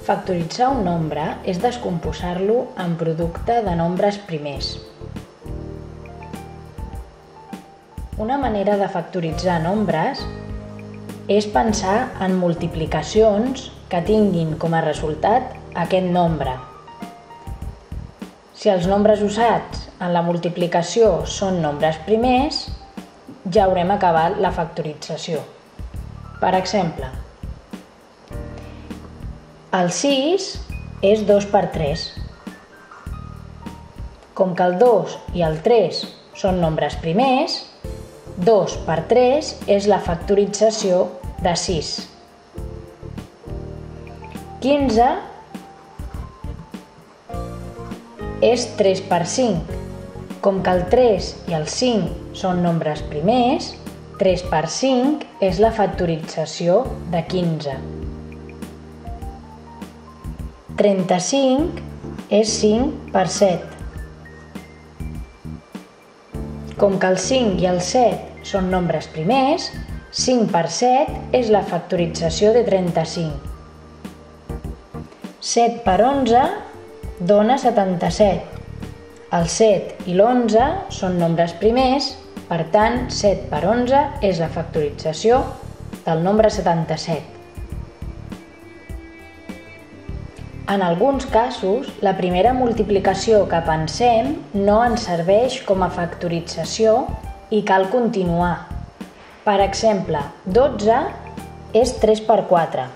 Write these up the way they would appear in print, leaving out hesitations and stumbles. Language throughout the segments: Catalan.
Factoritzar un nombre és descomposar-lo en producte de nombres primers. Una manera de factoritzar nombres és pensar en multiplicacions que tinguin com a resultat aquest nombre. Si els nombres usats en la multiplicació són nombres primers, ja haurem acabat la factorització. Per exemple, el 6 és 2 per 3. Com que el 2 i el 3 són nombres primers, 2 per 3 és la factorització de 6. 15 és 3 per 5. Com que el 3 i el 5 són nombres primers, 3 per 5 és la factorització de 15. 35 és 5 per 7. Com que el 5 i el 7 són nombres primers, 5 per 7 és la factorització de 35. 7 per 11 dona 77. El 7 i l'11 són nombres primers, per tant, 7 per 11 és la factorització del nombre 77. En alguns casos, la primera multiplicació que pensem no ens serveix com a factorització i cal continuar. Per exemple, 12 és 3 per 4.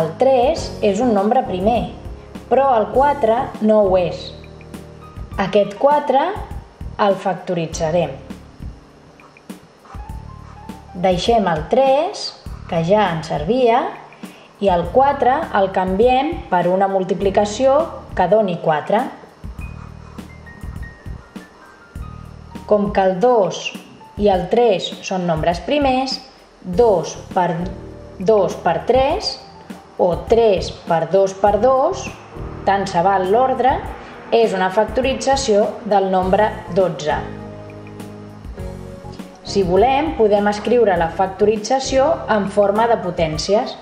El 3 és un nombre primer, però el 4 no ho és. Aquest 4 el factoritzarem. Deixem el 3, que ja ens servia, i el 4 el canviem per una multiplicació que doni 4. Com que el 2 i el 3 són nombres primers, 2 per 2 per 3 o 3 per 2 per 2, tant se val l'ordre, és una factorització del nombre 12. Si volem, podem escriure la factorització en forma de potències.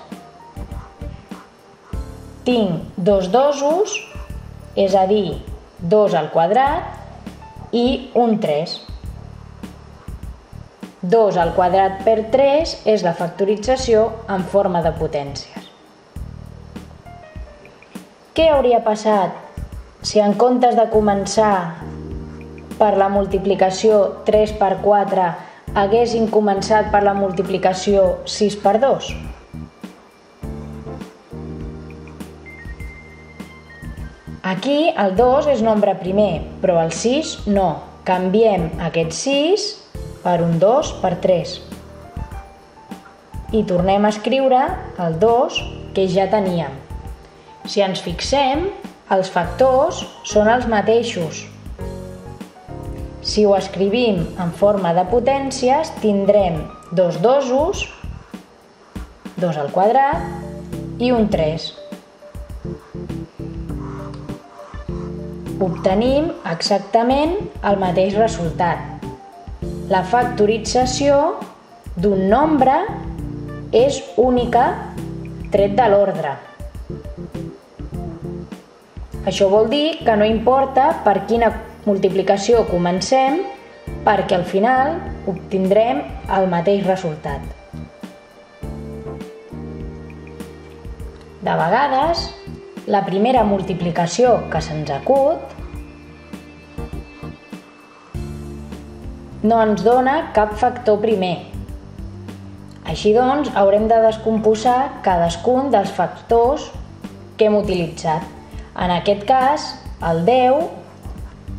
Tinc dos dosos, és a dir, 2 al quadrat i un 3. 2 al quadrat per 3 és la factorització en forma de potències. Què hauria passat si en comptes de començar per la multiplicació 3 per 4 haguéssim començat per la multiplicació 6 per 2? Aquí el 2 és nombre primer, però el 6 no. Canviem aquest 6 per un 2 per 3. I tornem a escriure el 2 que ja teníem. Si ens fixem, els factors són els mateixos. Si ho escrivim en forma de potències, tindrem dos dosos, 2 al quadrat i un 3. Obtenim exactament el mateix resultat. La factorització d'un nombre és única tret de l'ordre. Això vol dir que no importa per quina multiplicació comencem, perquè al final obtindrem el mateix resultat. De vegades, la primera multiplicació que se'ns acut no ens dona cap factor primer. Així doncs, haurem de descomposar cadascun dels factors que hem utilitzat. En aquest cas, el 10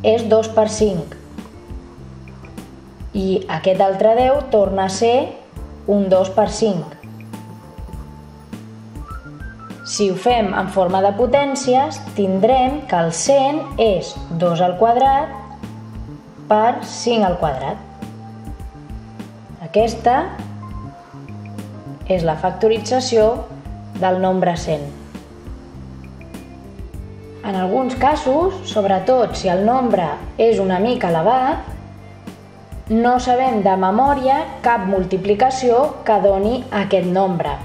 és 2 per 5 i aquest altre 10 torna a ser un 2 per 5. Si ho fem en forma de potències, tindrem que el 100 és 2 al quadrat per 5 al quadrat. Aquesta és la factorització del nombre 100. En alguns casos, sobretot si el nombre és una mica elevat, no sabem de memòria cap multiplicació que doni aquest nombre.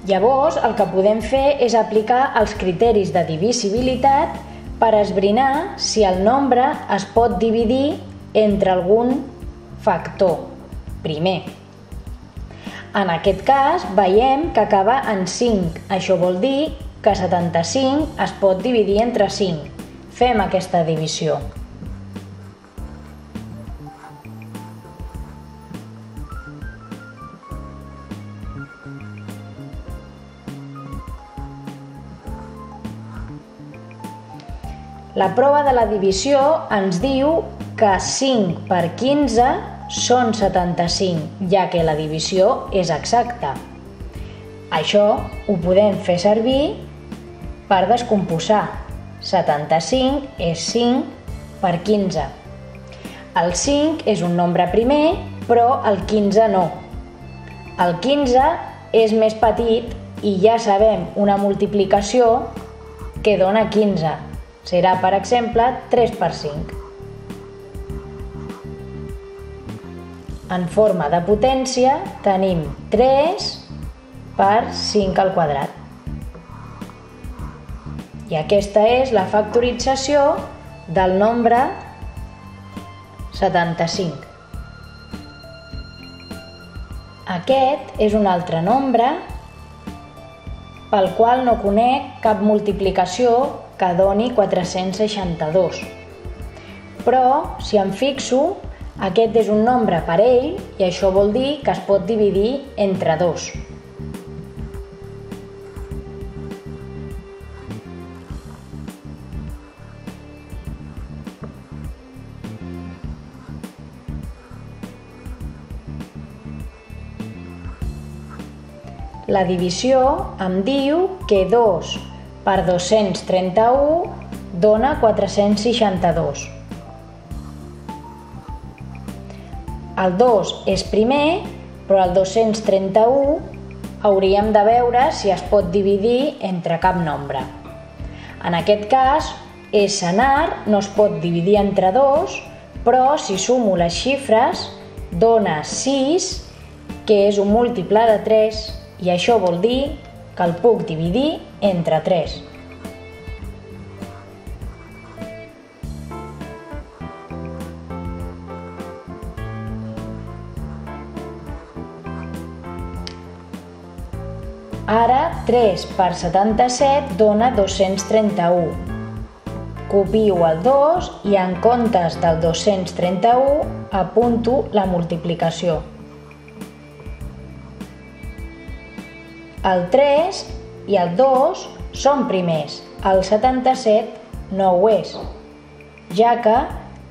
Llavors, el que podem fer és aplicar els criteris de divisibilitat per esbrinar si el nombre es pot dividir entre algun factor primer. En aquest cas, veiem que acaba en 5. Això vol dir que 75 es pot dividir entre 5. Fem aquesta divisió. La prova de la divisió ens diu que 5 per 15 són 75, ja que la divisió és exacta. Això ho podem fer servir per descomposar. 75 és 5 per 15. El 5 és un nombre primer, però el 15 no. El 15 és més petit i ja sabem una multiplicació que dona 15. Serà, per exemple, 3 per 5. En forma de potència tenim 3 per 5 al quadrat. I aquesta és la factorització del nombre 75. Aquest és un altre nombre pel qual no conec cap multiplicació que doni 462. Però, si em fixo, aquest és un nombre parell i això vol dir que es pot dividir entre 2. La divisió em diu que 2 per 231 dona 462. El 2 és primer, però el 231 hauríem de veure si es pot dividir entre cap nombre. En aquest cas, és senar, no es pot dividir entre 2, però si sumo les xifres dona 6, que és un múltiple de 3, i això vol dir que el puc dividir entre 3. Ara 3 per 77 dona 231. Copio el 2 i en comptes del 231 apunto la multiplicació. El 3 i el 2 són primers, el 77 no ho és, ja que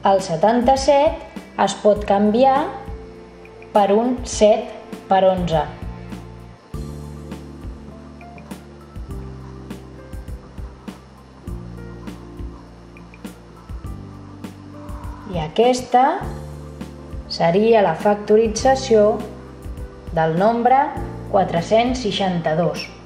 el 77 es pot canviar per un 7 per 11. I aquesta seria la factorització del nombre 462.